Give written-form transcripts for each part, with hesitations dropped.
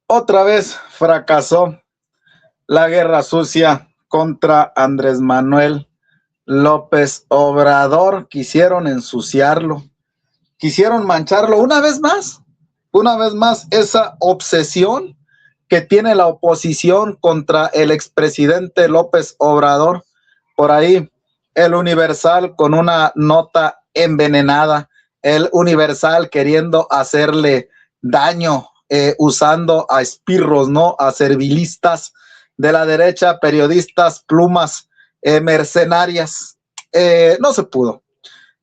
Otra vez fracasó la guerra sucia contra Andrés Manuel López Obrador. Quisieron ensuciarlo, quisieron mancharlo una vez más esa obsesión que tiene la oposición contra el expresidente López Obrador. Por ahí, el Universal con una nota envenenada, el Universal queriendo hacerle daño, usando a espirros, ¿no? A servilistas de la derecha, periodistas, plumas, mercenarias. No se pudo.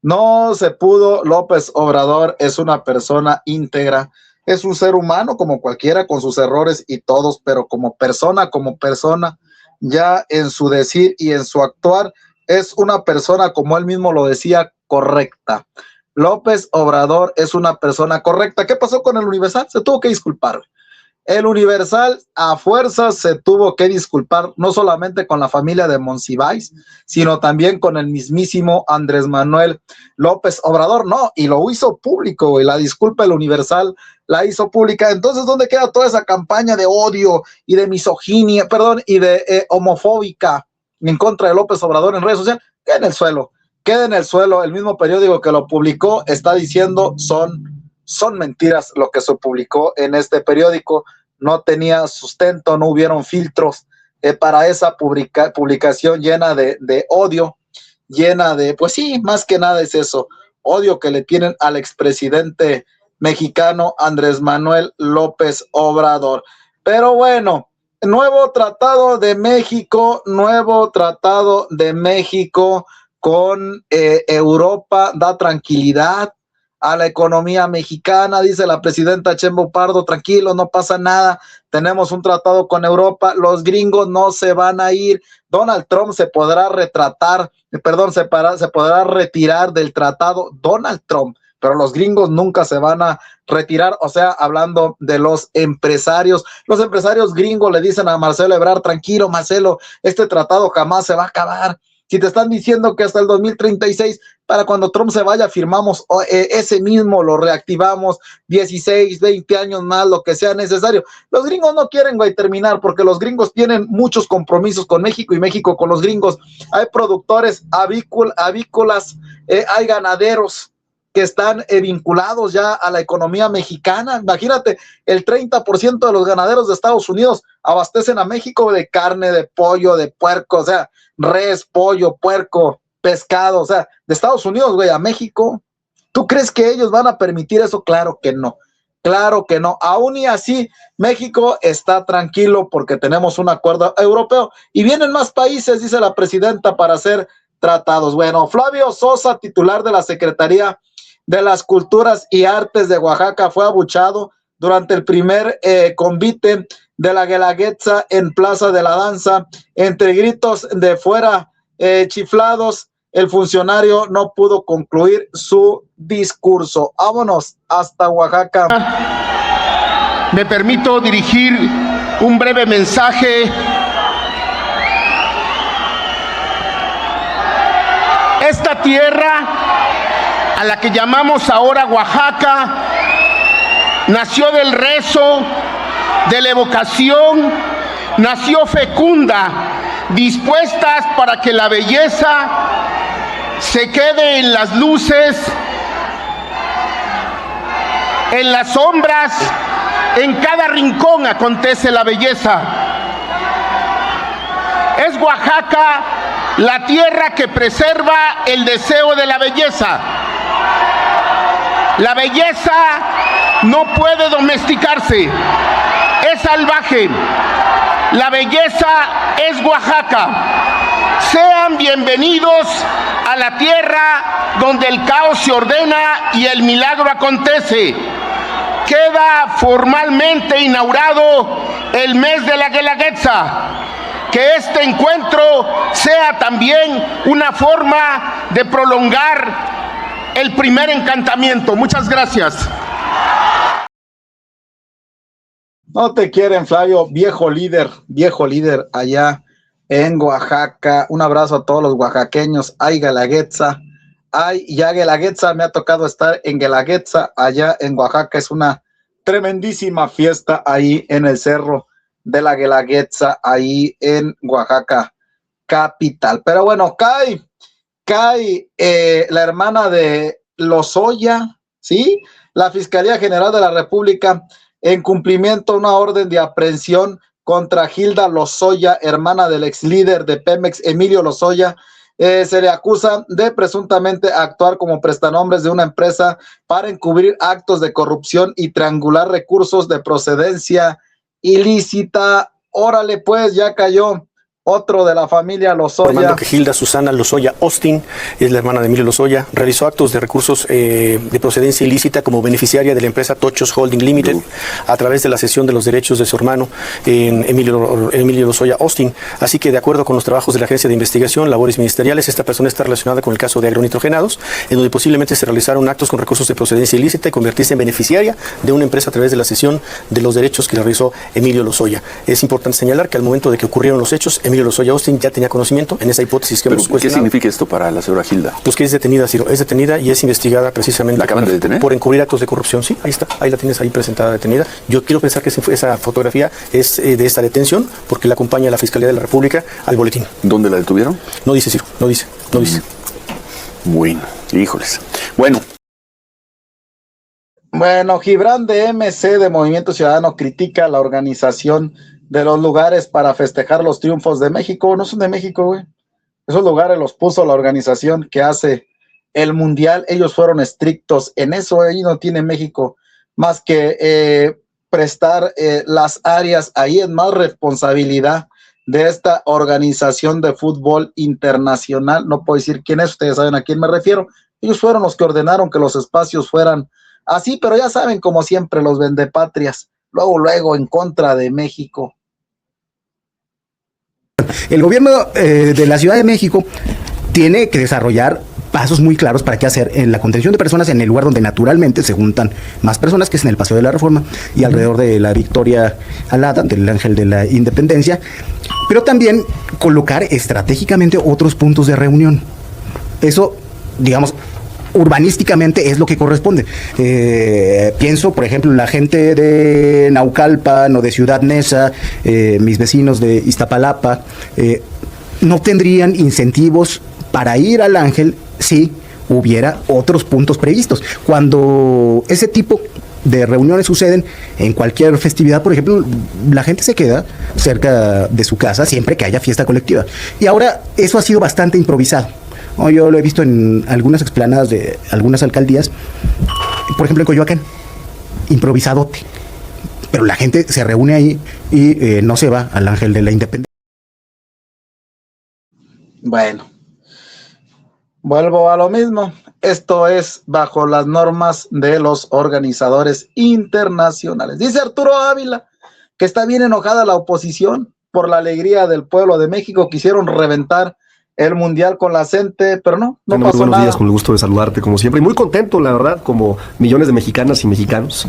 No se pudo. López Obrador es una persona íntegra, es un ser humano como cualquiera, con sus errores y todos, pero como persona, ya en su decir y en su actuar, es una persona, como él mismo lo decía, correcta. López Obrador es una persona correcta. ¿Qué pasó con el Universal? Se tuvo que disculpar. El Universal a fuerzas se tuvo que disculpar, no solamente con la familia de Monsiváis, sino también con el mismísimo Andrés Manuel López Obrador. No, y lo hizo público, güey. La disculpa el Universal la hizo pública. Entonces, ¿dónde queda toda esa campaña de odio y de misoginia, y de homofóbica en contra de López Obrador en redes sociales? Queda en el suelo, queda en el suelo. El mismo periódico que lo publicó está diciendo son mentiras lo que se publicó en este periódico. No tenía sustento, no hubieron filtros para esa publicación llena de odio, llena de, pues sí, más que nada es eso, odio que le tienen al expresidente mexicano Andrés Manuel López Obrador. Pero bueno, nuevo tratado de México con Europa, da tranquilidad a la economía mexicana. Dice la presidenta Sheinbaum Pardo, tranquilo, no pasa nada, tenemos un tratado con Europa, los gringos no se van a ir. Donald Trump se podrá se podrá retirar del tratado, Donald Trump, pero los gringos nunca se van a retirar. O sea, hablando de los empresarios gringos le dicen a Marcelo Ebrard, tranquilo Marcelo, este tratado jamás se va a acabar. Si te están diciendo que hasta el 2036, para cuando Trump se vaya, firmamos ese mismo, lo reactivamos, 16, 20 años más, lo que sea necesario. Los gringos no quieren, güey, terminar, porque los gringos tienen muchos compromisos con México y México con los gringos. Hay productores avícolas, hay ganaderos que están vinculados ya a la economía mexicana. Imagínate, el 30% de los ganaderos de Estados Unidos abastecen a México de carne, de pollo, de puerco, o sea, res, pollo, puerco, pescado, o sea, de Estados Unidos, güey, a México. ¿Tú crees que ellos van a permitir eso? Claro que no. Claro que no. Aún y así, México está tranquilo porque tenemos un acuerdo europeo y vienen más países, dice la presidenta, para hacer tratados. Bueno, Flavio Sosa, titular de la Secretaría de las Culturas y Artes de Oaxaca, fue abuchado durante el primer convite de la Guelaguetza en Plaza de la Danza. Entre gritos de fuera, chiflados, el funcionario no pudo concluir su discurso. Vámonos hasta Oaxaca. Me permito dirigir un breve mensaje. Esta tierra, a la que llamamos ahora Oaxaca, nació del rezo, de la evocación, nació fecunda, dispuestas para que la belleza se quede en las luces, en las sombras, en cada rincón acontece la belleza. Es Oaxaca la tierra que preserva el deseo de la belleza. La belleza no puede domesticarse, es salvaje. La belleza es Oaxaca. Sean bienvenidos a la tierra donde el caos se ordena y el milagro acontece. Queda formalmente inaugurado el mes de la Guelaguetza. Que este encuentro sea también una forma de prolongar el primer encantamiento. Muchas gracias. No te quieren, Flavio, viejo líder allá en Oaxaca. Un abrazo a todos los oaxaqueños. Ay, Guelaguetza. Ay, ya Guelaguetza, me ha tocado estar en Guelaguetza, allá en Oaxaca. Es una tremendísima fiesta ahí en el Cerro de la Guelaguetza, ahí en Oaxaca capital. Pero bueno, cae la hermana de Lozoya, ¿sí? La Fiscalía General de la República, en cumplimiento a una orden de aprehensión contra Hilda Lozoya, hermana del ex líder de Pemex, Emilio Lozoya, se le acusa de presuntamente actuar como prestanombres de una empresa para encubrir actos de corrupción y triangular recursos de procedencia ilícita. Órale, pues, ya cayó otro de la familia Lozoya. Informando que Hilda Susana Lozoya Austin, es la hermana de Emilio Lozoya, realizó actos de recursos de procedencia ilícita como beneficiaria de la empresa Tochos Holding Limited a través de la cesión de los derechos de su hermano Emilio Lozoya Austin. Así que, de acuerdo con los trabajos de la Agencia de Investigación, Labores Ministeriales, esta persona está relacionada con el caso de agronitrogenados, en donde posiblemente se realizaron actos con recursos de procedencia ilícita y convertirse en beneficiaria de una empresa a través de la cesión de los derechos que realizó Emilio Lozoya. Es importante señalar que al momento de que ocurrieron los hechos, Emilio Lozoya Austin ya tenía conocimiento en esa hipótesis que hemos cuestionado. ¿Qué significa esto para la señora Hilda? Pues que es detenida, Ciro, es detenida y es investigada precisamente. ¿La acaban de detener? Por encubrir actos de corrupción, sí, ahí está, ahí la tienes ahí presentada detenida. Yo quiero pensar que esa fotografía es de esta detención porque la acompaña la Fiscalía de la República al boletín. ¿Dónde la detuvieron? No dice, Ciro, no dice. Bueno, híjoles. Bueno, Gibran de MC de Movimiento Ciudadano critica la organización de los lugares para festejar los triunfos de México. No son de México, güey. Esos lugares los puso la organización que hace el Mundial. Ellos fueron estrictos en eso. Ahí no tiene México más que prestar las áreas. Ahí es más responsabilidad de esta organización de fútbol internacional. No puedo decir quién es, ustedes saben a quién me refiero. Ellos fueron los que ordenaron que los espacios fueran así, pero ya saben, como siempre, los vendepatrias, luego en contra de México. El gobierno de la Ciudad de México tiene que desarrollar pasos muy claros para qué hacer en la contención de personas en el lugar donde naturalmente se juntan más personas, que es en el Paseo de la Reforma y alrededor de la Victoria Alada, del Ángel de la Independencia, pero también colocar estratégicamente otros puntos de reunión. Eso, digamos, urbanísticamente es lo que corresponde. Pienso, por ejemplo, en la gente de Naucalpan o de Ciudad Neza, mis vecinos de Iztapalapa, no tendrían incentivos para ir al Ángel si hubiera otros puntos previstos. Cuando ese tipo de reuniones suceden en cualquier festividad, por ejemplo, la gente se queda cerca de su casa siempre que haya fiesta colectiva. Y ahora eso ha sido bastante improvisado. Yo lo he visto en algunas explanadas de algunas alcaldías, por ejemplo en Coyoacán, improvisadote, pero la gente se reúne ahí y no se va al Ángel de la Independencia. Bueno, vuelvo a lo mismo. Esto es bajo las normas de los organizadores internacionales. Dice Arturo Ávila que está bien enojada la oposición por la alegría del pueblo de México. Quisieron reventar el Mundial con la gente, pero no pasó nada. Buenos días, con el gusto de saludarte como siempre y muy contento, la verdad, como millones de mexicanas y mexicanos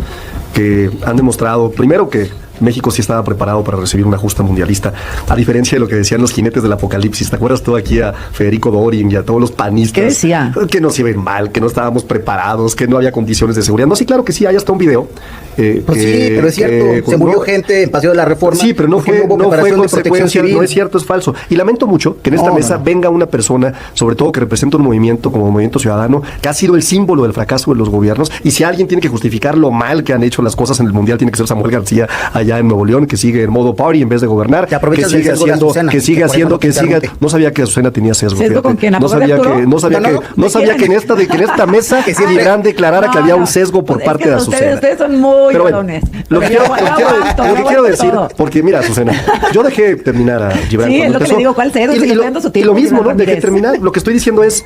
que han demostrado, primero, que México sí estaba preparado para recibir una justa mundialista, a diferencia de lo que decían los jinetes del apocalipsis. ¿Te acuerdas tú aquí a Federico Dorin y a todos los panistas? ¿Qué decía? Que nos iba a ir mal, que no estábamos preparados, que no había condiciones de seguridad. No, sí, claro que sí, hay hasta un video. Pues sí, pero es cierto, se murió gente en Paseo de la Reforma. Sí, pero no fue consecuencia, no es cierto, es falso. Y lamento mucho que en esta mesa venga una persona, sobre todo que representa un movimiento como Movimiento Ciudadano, que ha sido el símbolo del fracaso de los gobiernos, y si alguien tiene que justificar lo mal que han hecho las cosas en el Mundial, tiene que ser Samuel García allá en Nuevo León, que sigue en modo party en vez de gobernar, que sigue haciendo, no sabía que Azucena tenía sesgo. ¿Con quién? No sabía que en esta mesa Gibran declarara que había un sesgo por parte de Azucena. Ustedes son muy varones. Lo que quiero decir, porque mira, Azucena, yo dejé terminar a Gibran. Sí, es lo que le digo, ¿cuál cesgo? Y lo mismo, ¿no? Dejé terminar. Lo que estoy diciendo es,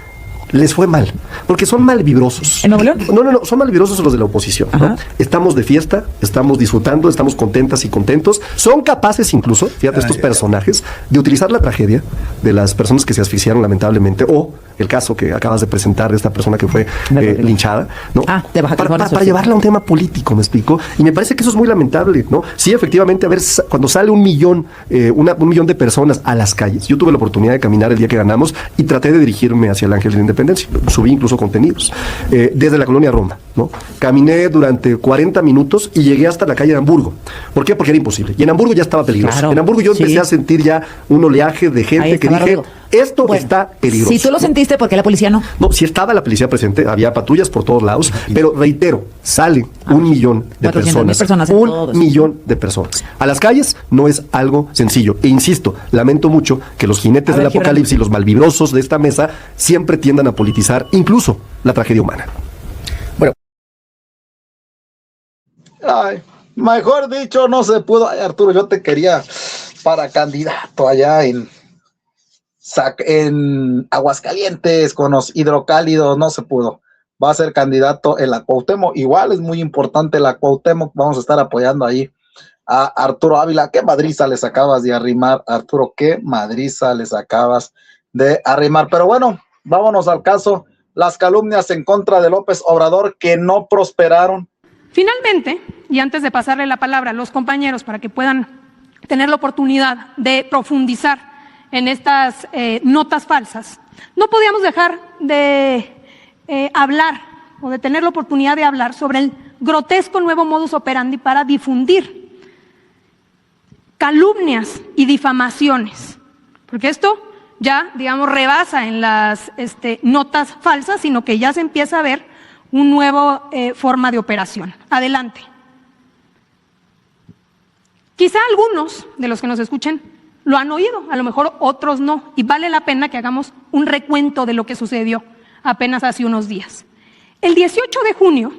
les fue mal, porque son malvibrosos. ¿En Nuevo León? No, son malvibrosos los de la oposición, ¿no? Estamos de fiesta, estamos disfrutando, estamos contentas y contentos. Son capaces incluso, fíjate, estos personajes, de utilizar la tragedia de las personas que se asfixiaron lamentablemente o el caso que acabas de presentar de esta persona que fue linchada, ¿no? De Baja California para llevarla a un tema político, ¿me explico? Y me parece que eso es muy lamentable, ¿no? Sí, efectivamente, a ver, cuando sale un millón de personas a las calles, yo tuve la oportunidad de caminar el día que ganamos y traté de dirigirme hacia el Ángel de la Independencia, subí incluso contenidos, desde la colonia Roma, ¿no? Caminé durante 40 minutos y llegué hasta la calle de Hamburgo. ¿Por qué? Porque era imposible. Y en Hamburgo ya estaba peligroso. Claro, en Hamburgo yo empecé a sentir ya un oleaje de gente que dije, Rodrigo. esto está peligroso. Si tú lo sentiste, ¿por qué la policía no? No, sí estaba la policía presente, había patrullas por todos lados, pero reitero, sale 1 millón de personas. 1 millón de personas. A las calles no es algo sencillo. E insisto, lamento mucho que los jinetes del apocalipsis y los malvibrosos de esta mesa siempre tiendan a politizar incluso la tragedia humana. Bueno. Ay, mejor dicho, no se pudo. Ay, Arturo, yo te quería para candidato allá en Aguascalientes con los hidrocálidos, no se pudo. Va a ser candidato en la Cuauhtémoc. Igual es muy importante la Cuauhtémoc. Vamos a estar apoyando ahí a Arturo Ávila. Qué madriza les acabas de arrimar, Arturo. Qué madriza les acabas de arrimar. Pero bueno, vámonos al caso. Las calumnias en contra de López Obrador que no prosperaron. Finalmente, y antes de pasarle la palabra a los compañeros para que puedan tener la oportunidad de profundizar en estas notas falsas, no podíamos dejar de hablar o de tener la oportunidad de hablar sobre el grotesco nuevo modus operandi para difundir calumnias y difamaciones, porque esto ya, digamos, rebasa en las notas falsas, sino que ya se empieza a ver un nuevo forma de operación. Adelante. Quizá algunos de los que nos escuchen lo han oído, a lo mejor otros no, y vale la pena que hagamos un recuento de lo que sucedió apenas hace unos días. El 18 de junio,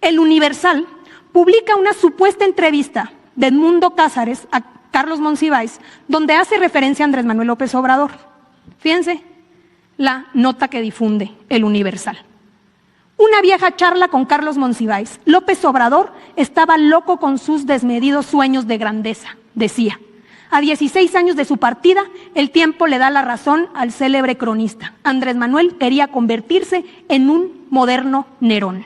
El Universal publica una supuesta entrevista de Edmundo Cázares a Carlos Monsiváis, donde hace referencia a Andrés Manuel López Obrador. Fíjense la nota que difunde El Universal. Una vieja charla con Carlos Monsiváis. López Obrador estaba loco con sus desmedidos sueños de grandeza, decía. A 16 años de su partida, el tiempo le da la razón al célebre cronista. Andrés Manuel quería convertirse en un moderno Nerón.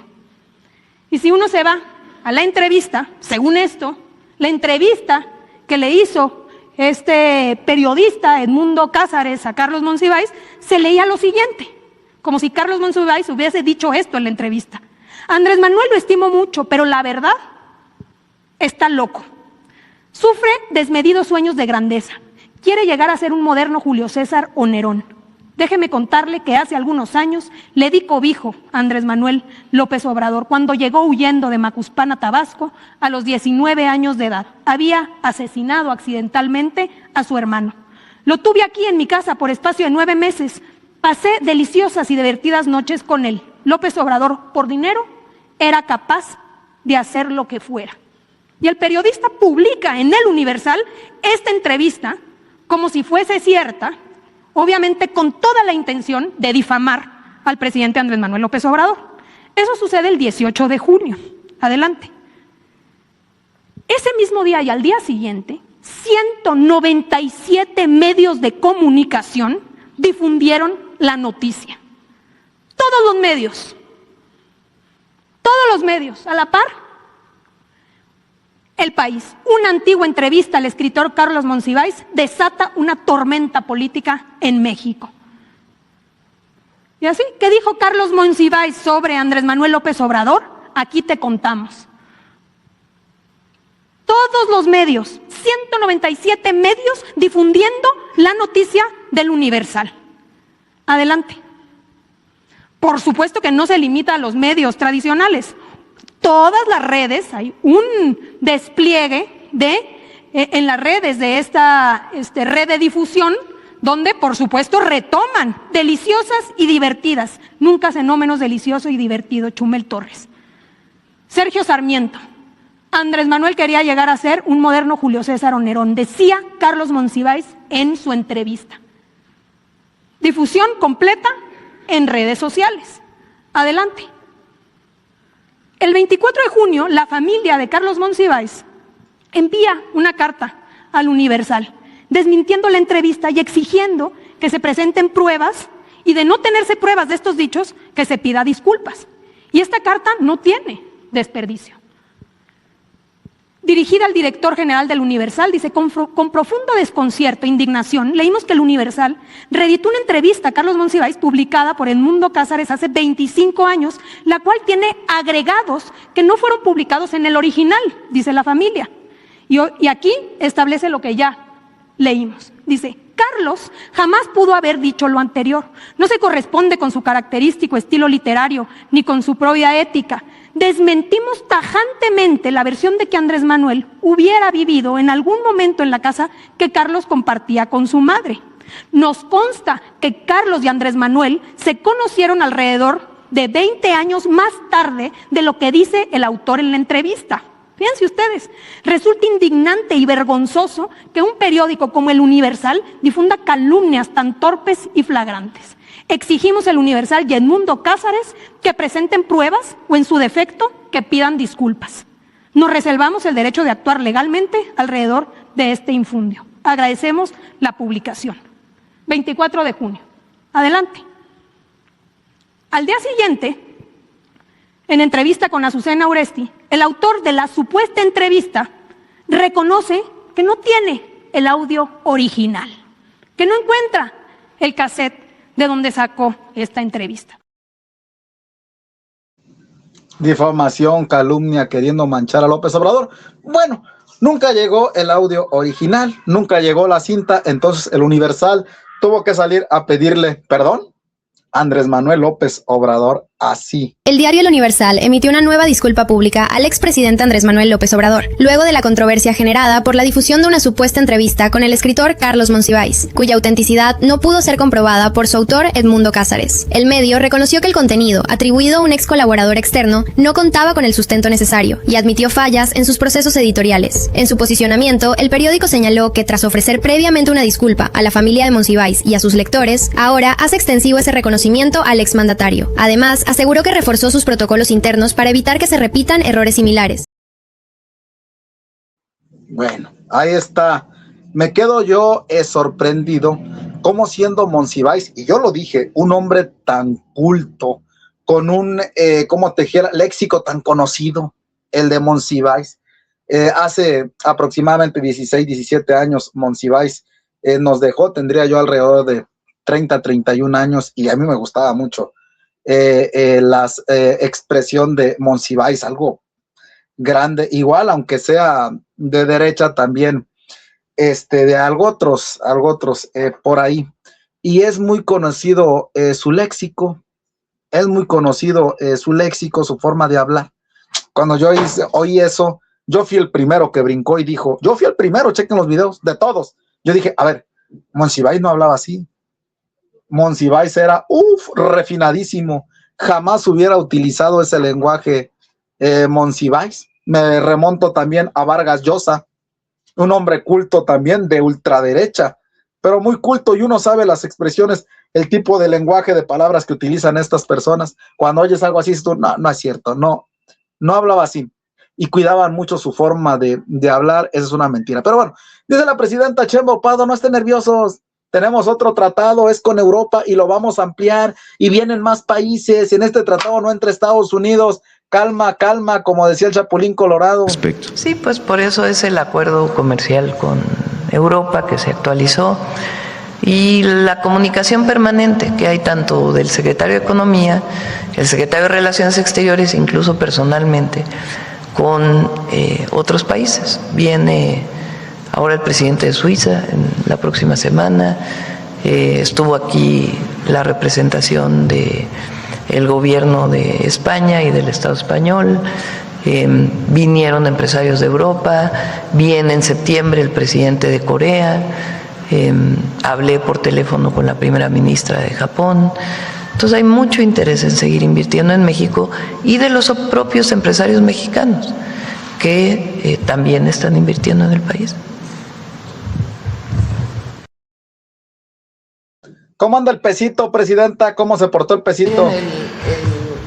Y si uno se va a la entrevista, según esto, la entrevista que le hizo este periodista Edmundo Cázares a Carlos Monsiváis, se leía lo siguiente, como si Carlos Monsiváis hubiese dicho esto en la entrevista. Andrés Manuel lo estimo mucho, pero la verdad está loco. Sufre desmedidos sueños de grandeza. Quiere llegar a ser un moderno Julio César o Nerón. Déjeme contarle que hace algunos años le di cobijo a Andrés Manuel López Obrador cuando llegó huyendo de Macuspana, Tabasco, a los 19 años de edad. Había asesinado accidentalmente a su hermano. Lo tuve aquí en mi casa por espacio de 9 meses. Pasé deliciosas y divertidas noches con él. López Obrador, por dinero, era capaz de hacer lo que fuera. Y el periodista publica en El Universal esta entrevista como si fuese cierta, obviamente con toda la intención de difamar al presidente Andrés Manuel López Obrador. Eso sucede el 18 de junio. Adelante. Ese mismo día y al día siguiente, 197 medios de comunicación difundieron la noticia. Todos los medios, a la par. El País, una antigua entrevista al escritor Carlos Monsiváis desata una tormenta política en México. ¿Y así? ¿Qué dijo Carlos Monsiváis sobre Andrés Manuel López Obrador? Aquí te contamos. Todos los medios, 197 medios difundiendo la noticia del Universal. Adelante. Por supuesto que no se limita a los medios tradicionales. Todas las redes, hay un despliegue en las redes de esta red de difusión, donde por supuesto retoman deliciosas y divertidas. Nunca cenó menos delicioso y divertido Chumel Torres. Sergio Sarmiento. Andrés Manuel quería llegar a ser un moderno Julio César o Nerón, decía Carlos Monsiváis en su entrevista. Difusión completa en redes sociales. Adelante. El 24 de junio, la familia de Carlos Monsiváis envía una carta al Universal, desmintiendo la entrevista y exigiendo que se presenten pruebas y de no tenerse pruebas de estos dichos, que se pida disculpas. Y esta carta no tiene desperdicio. Dirigida al director general del Universal, dice: con profundo desconcierto e indignación, leímos que el Universal reeditó una entrevista a Carlos Monsiváis publicada por Edmundo Cázares hace 25 años, la cual tiene agregados que no fueron publicados en el original, dice la familia. Y aquí establece lo que ya leímos. Dice: Carlos jamás pudo haber dicho lo anterior. No se corresponde con su característico estilo literario ni con su propia ética. Desmentimos tajantemente la versión de que Andrés Manuel hubiera vivido en algún momento en la casa que Carlos compartía con su madre. Nos consta que Carlos y Andrés Manuel se conocieron alrededor de 20 años más tarde de lo que dice el autor en la entrevista. Fíjense ustedes, resulta indignante y vergonzoso que un periódico como el Universal difunda calumnias tan torpes y flagrantes. Exigimos al Universal y Edmundo Cázares que presenten pruebas o, en su defecto, que pidan disculpas. Nos reservamos el derecho de actuar legalmente alrededor de este infundio. Agradecemos la publicación. 24 de junio. Adelante. Al día siguiente, en entrevista con Azucena Oresti, el autor de la supuesta entrevista reconoce que no tiene el audio original, que no encuentra el cassette de donde sacó esta entrevista. Difamación, calumnia, queriendo manchar a López Obrador. Bueno, nunca llegó el audio original, nunca llegó la cinta, entonces el Universal tuvo que salir a pedirle perdón a Andrés Manuel López Obrador, así. El diario El Universal emitió una nueva disculpa pública al expresidente Andrés Manuel López Obrador, luego de la controversia generada por la difusión de una supuesta entrevista con el escritor Carlos Monsiváis, cuya autenticidad no pudo ser comprobada por su autor Edmundo Cázares. El medio reconoció que el contenido, atribuido a un ex colaborador externo, no contaba con el sustento necesario y admitió fallas en sus procesos editoriales. En su posicionamiento, el periódico señaló que tras ofrecer previamente una disculpa a la familia de Monsiváis y a sus lectores, ahora hace extensivo ese reconocimiento al exmandatario. Además, aseguró que reforzó sus protocolos internos para evitar que se repitan errores similares. Bueno, ahí está. Me quedo yo sorprendido cómo, siendo Monsiváis, y yo lo dije, un hombre tan culto, con un, como te dijera, léxico tan conocido, el de Monsiváis. Hace aproximadamente 16, 17 años Monsiváis nos dejó, tendría yo alrededor de 30, 31 años, y a mí me gustaba mucho la expresión de Monsiváis, algo grande, igual, aunque sea de derecha también, de algo otros por ahí, y es muy conocido su léxico, su forma de hablar. Cuando yo oí eso, yo fui el primero que brincó y dijo, yo fui el primero, chequen los videos de todos, yo dije, a ver, Monsiváis no hablaba así. Monsiváis era refinadísimo, jamás hubiera utilizado ese lenguaje Monsiváis. Me remonto también a Vargas Llosa, un hombre culto también de ultraderecha, pero muy culto, y uno sabe las expresiones, el tipo de lenguaje de palabras que utilizan estas personas. Cuando oyes algo así, tú, no es cierto, no hablaba así, y cuidaban mucho su forma de hablar. Esa es una mentira. Pero bueno, dice la presidenta Sheinbaum Pardo, no estén nerviosos, tenemos otro tratado, es con Europa y lo vamos a ampliar y vienen más países, y en este tratado no entra Estados Unidos. Calma, calma, como decía el Chapulín Colorado. Sí, pues por eso es el acuerdo comercial con Europa que se actualizó, y la comunicación permanente que hay tanto del secretario de Economía, el secretario de Relaciones Exteriores, incluso personalmente, con otros países. Viene ahora el presidente de Suiza en la próxima semana, estuvo aquí la representación de el gobierno de España y del Estado español, vinieron empresarios de Europa, viene en septiembre el presidente de Corea, hablé por teléfono con la primera ministra de Japón. Entonces hay mucho interés en seguir invirtiendo en México, y de los propios empresarios mexicanos que también están invirtiendo en el país. ¿Cómo anda el pesito, presidenta? ¿Cómo se portó el pesito?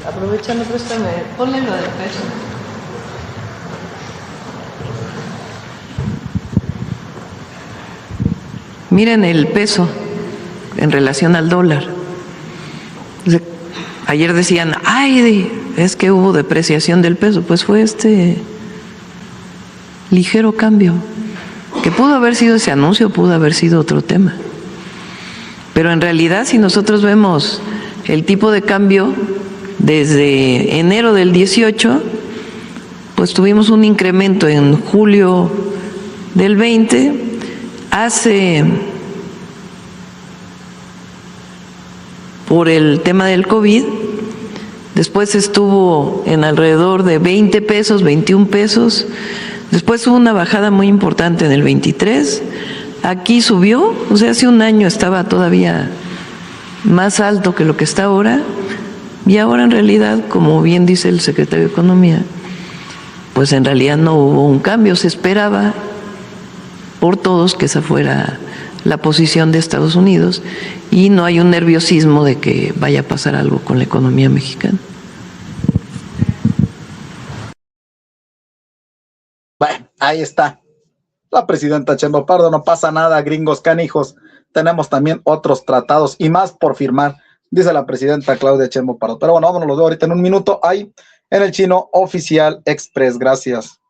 Aprovechando, préstame, ponle lo del peso. Miren el peso en relación al dólar. Ayer decían, ay, es que hubo depreciación del peso. Pues fue este ligero cambio, que pudo haber sido ese anuncio, pudo haber sido otro tema. Pero en realidad, si nosotros vemos el tipo de cambio desde enero del 18, pues tuvimos un incremento en julio del 20, por el tema del COVID, después estuvo en alrededor de 20 pesos, 21 pesos, después hubo una bajada muy importante en el 23, aquí subió, o sea, hace un año estaba todavía más alto que lo que está ahora, y ahora en realidad, como bien dice el secretario de Economía, pues en realidad no hubo un cambio, se esperaba por todos que esa fuera la posición de Estados Unidos y no hay un nerviosismo de que vaya a pasar algo con la economía mexicana. Bueno, ahí está. La presidenta Sheinbaum Pardo, no pasa nada, gringos canijos. Tenemos también otros tratados y más por firmar, dice la presidenta Claudia Sheinbaum Pardo. Pero bueno, vámonos, los veo ahorita en un minuto ahí en el Chino Oficial Express. Gracias.